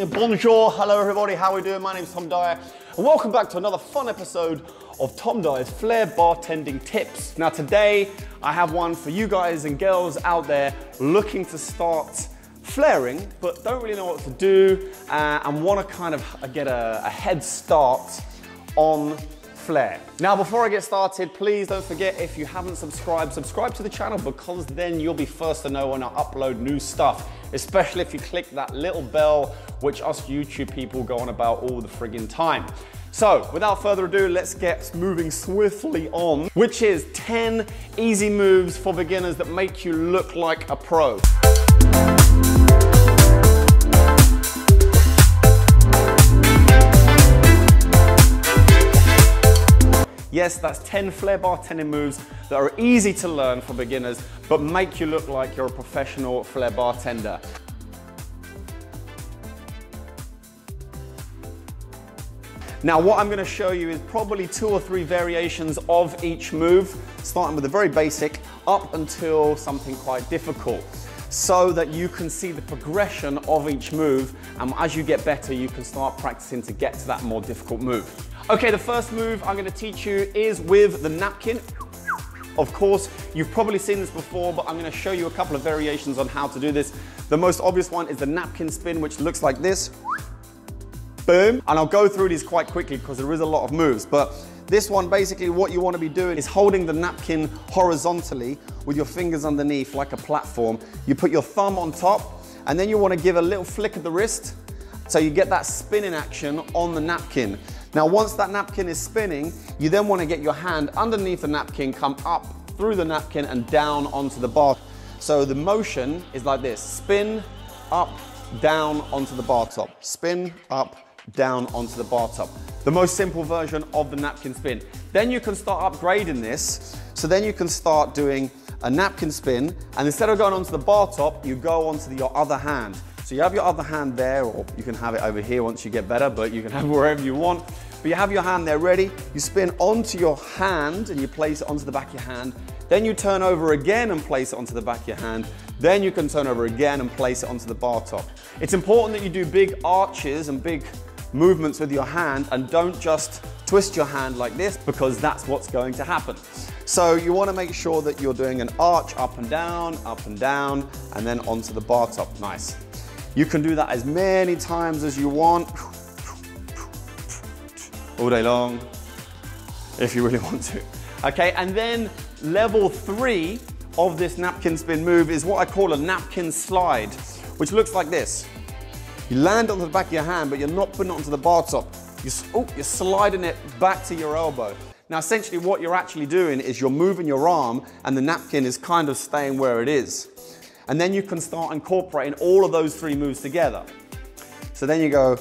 Bonjour, hello everybody, how are we doing? My name's Tom Dyer, and welcome back to another fun episode of Tom Dyer's Flair bartending tips. Now today, I have one for you guys and girls out there looking to start flaring, but don't really know what to do, and want to kind of get a head start on Flair. Now, before I get started, please don't forget, if you haven't subscribed, subscribe to the channel, because then you'll be first to know when I upload new stuff, especially if you click that little bell, which us YouTube people go on about all the friggin' time. So, without further ado, let's get moving swiftly on, which is 10 easy moves for beginners that make you look like a pro. Yes, that's 10 Flair bartending moves that are easy to learn for beginners, but make you look like you're a professional Flair bartender. Now, what I'm going to show you is probably 2 or 3 variations of each move, starting with the very basic up until something quite difficult, so that you can see the progression of each move, and as you get better, you can start practicing to get to that more difficult move. Okay, the first move I'm going to teach you is with the napkin. Of course, you've probably seen this before, but I'm going to show you a couple of variations on how to do this. The most obvious one is the napkin spin, which looks like this. Boom. And I'll go through these quite quickly because there is a lot of moves. But this one, basically what you want to be doing is holding the napkin horizontally with your fingers underneath like a platform. You put your thumb on top, and then you want to give a little flick of the wrist so you get that spinning action on the napkin. Now, once that napkin is spinning, you then want to get your hand underneath the napkin, come up through the napkin and down onto the bar. So the motion is like this: spin, up, down onto the bar top. Spin, up, down onto the bar top. The most simple version of the napkin spin. Then you can start upgrading this. So then you can start doing a napkin spin, and instead of going onto the bar top, you go onto your other hand. So you have your other hand there, or you can have it over here once you get better, but you can have it wherever you want. But you have your hand there ready, you spin onto your hand and you place it onto the back of your hand. Then you turn over again and place it onto the back of your hand. Then you can turn over again and place it onto the bar top. It's important that you do big arches and big movements with your hand, and don't just twist your hand like this, because that's what's going to happen. So you want to make sure that you're doing an arch up and down, and then onto the bar top. Nice. You can do that as many times as you want, all day long, if you really want to. Okay, and then level 3 of this napkin spin move is what I call a napkin slide, which looks like this. You land onto the back of your hand, but you're not putting it onto the bar top. You're sliding it back to your elbow. Now, essentially what you're actually doing is you're moving your arm, and the napkin is kind of staying where it is. And then you can start incorporating all of those 3 moves together. So then you go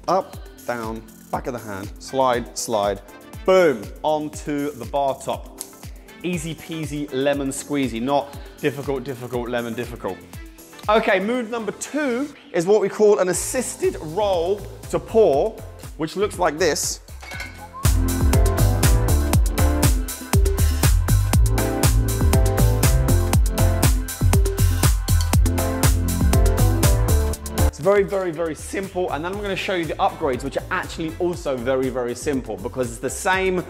up, down, back of the hand, slide, slide, boom, onto the bar top. Easy peasy lemon squeezy, not difficult, difficult, lemon difficult. Okay, move number 2 is what we call an assisted roll to pour, which looks like this. Very, very, very simple, and then I'm going to show you the upgrades, which are actually also very, very simple, because it's the same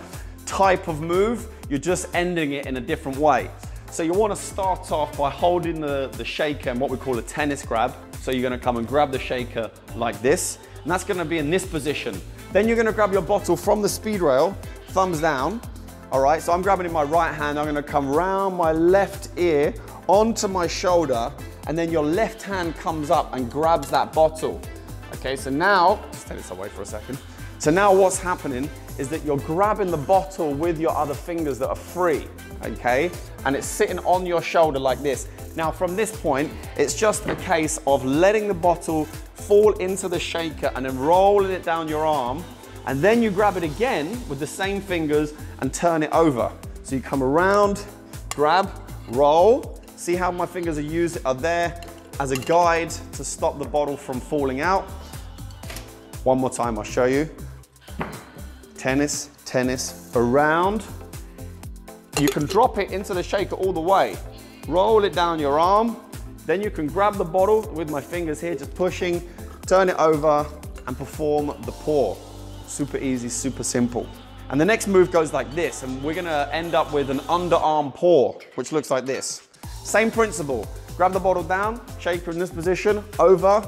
type of move, you're just ending it in a different way. So you want to start off by holding the shaker in what we call a tennis grab. So you're going to come and grab the shaker like this, and that's going to be in this position. Then you're going to grab your bottle from the speed rail, thumbs down. All right, so I'm grabbing in my right hand, I'm going to come round my left ear onto my shoulder, and then your left hand comes up and grabs that bottle. Okay, so now, just take this away for a second. So now what's happening is that you're grabbing the bottle with your other fingers that are free, okay? And it's sitting on your shoulder like this. Now from this point, it's just a case of letting the bottle fall into the shaker and then rolling it down your arm, and then you grab it again with the same fingers and turn it over. So you come around, grab, roll. See how my fingers are there as a guide to stop the bottle from falling out. One more time, I'll show you. Tennis, tennis, around. You can drop it into the shaker all the way. Roll it down your arm, Then you can grab the bottle with my fingers here, just pushing, turn it over, and perform the pour. Super easy, super simple. And the next move goes like this, and we're gonna end up with an underarm pour, which looks like this. Same principle. Grab the bottle down, shaker in this position, over,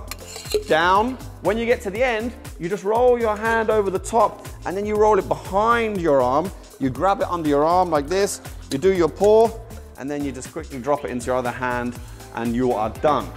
down. When you get to the end, you just roll your hand over the top, and then you roll it behind your arm. You grab it under your arm like this, you do your pour, and then you just quickly drop it into your other hand, and you are done.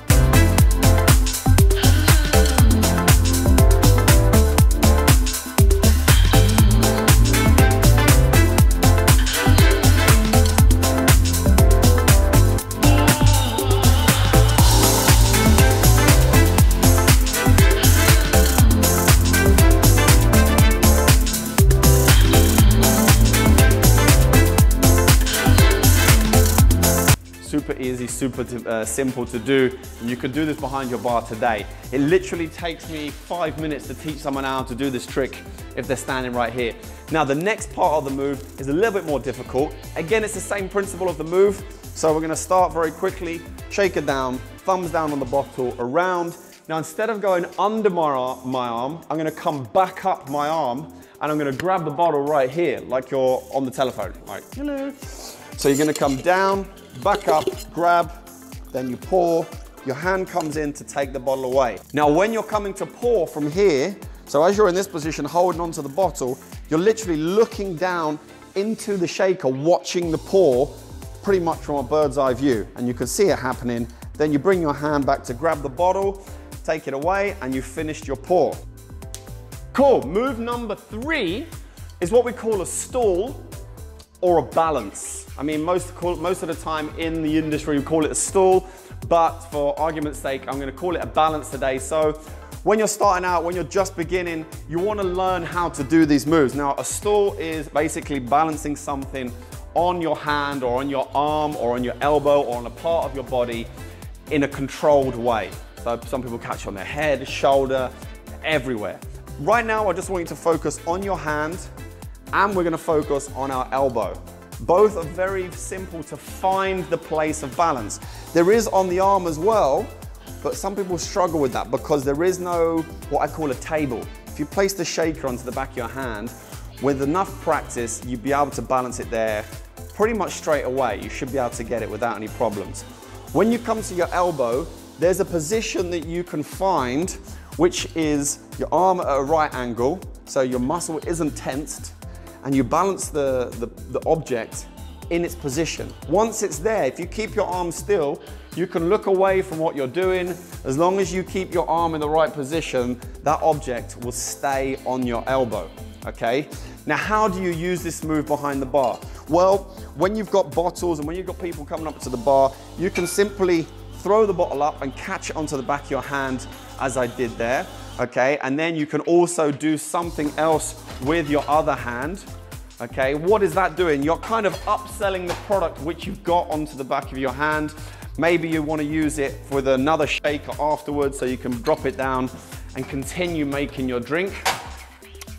Super easy, super simple to do. And you can do this behind your bar today. It literally takes me 5 minutes to teach someone how to do this trick if they're standing right here. Now the next part of the move is a little bit more difficult. Again, it's the same principle of the move. So we're gonna start very quickly, shake it down, thumbs down on the bottle, around. Now instead of going under my arm, I'm gonna come back up my arm and I'm gonna grab the bottle right here, like you're on the telephone, like, hello. So you're gonna come down, back up, grab, then you pour, your hand comes in to take the bottle away. Now when you're coming to pour from here, so as you're in this position holding onto the bottle, you're literally looking down into the shaker, watching the pour pretty much from a bird's eye view, and you can see it happening. Then you bring your hand back to grab the bottle, take it away, and you've finished your pour. Cool, move number 3 is what we call a stall or a balance. I mean, most of the time in the industry we call it a stall, but for argument's sake, I'm gonna call it a balance today. So when you're starting out, when you're just beginning, you wanna learn how to do these moves. Now, a stall is basically balancing something on your hand or on your arm or on your elbow or on a part of your body in a controlled way. So some people catch on their head, shoulder, everywhere. Right now, I just want you to focus on your hand, and we're gonna focus on our elbow. Both are very simple to find the place of balance. There is on the arm as well, but some people struggle with that because there is no, what I call a table. If you place the shaker onto the back of your hand, with enough practice, you'd be able to balance it there pretty much straight away. You should be able to get it without any problems. When you come to your elbow, there's a position that you can find, which is your arm at a right angle, so your muscle isn't tensed, and you balance the object in its position. Once it's there, if you keep your arm still, you can look away from what you're doing. As long as you keep your arm in the right position, that object will stay on your elbow, okay? Now, how do you use this move behind the bar? Well, when you've got bottles and when you've got people coming up to the bar, you can simply throw the bottle up and catch it onto the back of your hand as I did there, okay? And then you can also do something else with your other hand, okay? What is that doing? You're kind of upselling the product which you've got onto the back of your hand. Maybe you want to use it with another shaker afterwards so you can drop it down and continue making your drink.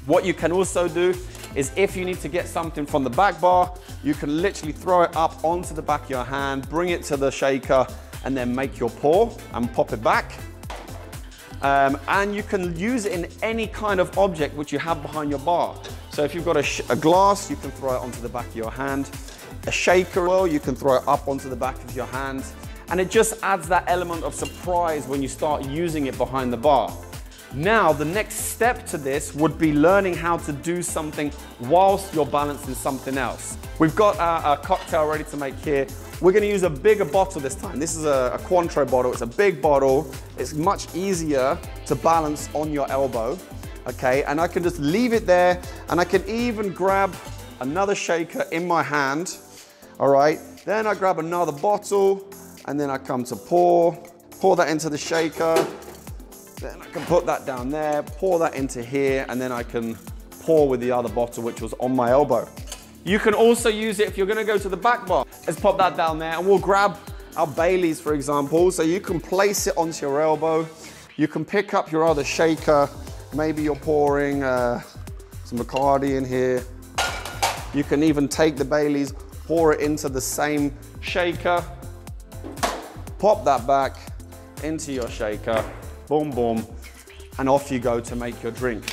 What you can also do is if you need to get something from the back bar, you can literally throw it up onto the back of your hand, bring it to the shaker, and then make your pour and pop it back. And you can use it in any kind of object which you have behind your bar. So if you've got a glass, you can throw it onto the back of your hand. A shaker, well, you can throw it up onto the back of your hand. And it just adds that element of surprise when you start using it behind the bar. Now, the next step to this would be learning how to do something whilst you're balancing something else. We've got a cocktail ready to make here. We're gonna use a bigger bottle this time. This is a Cointreau bottle. It's a big bottle. It's much easier to balance on your elbow, okay? And I can just leave it there, and I can even grab another shaker in my hand, all right? Then I grab another bottle, and then I come to pour that into the shaker. Then I can put that down there, pour that into here, and then I can pour with the other bottle, which was on my elbow. You can also use it if you're gonna go to the back bar. Let's pop that down there, and we'll grab our Baileys, for example. So you can place it onto your elbow. You can pick up your other shaker. Maybe you're pouring some Bacardi in here. You can even take the Baileys, pour it into the same shaker, Pop that back into your shaker, boom, boom, and off you go to make your drink.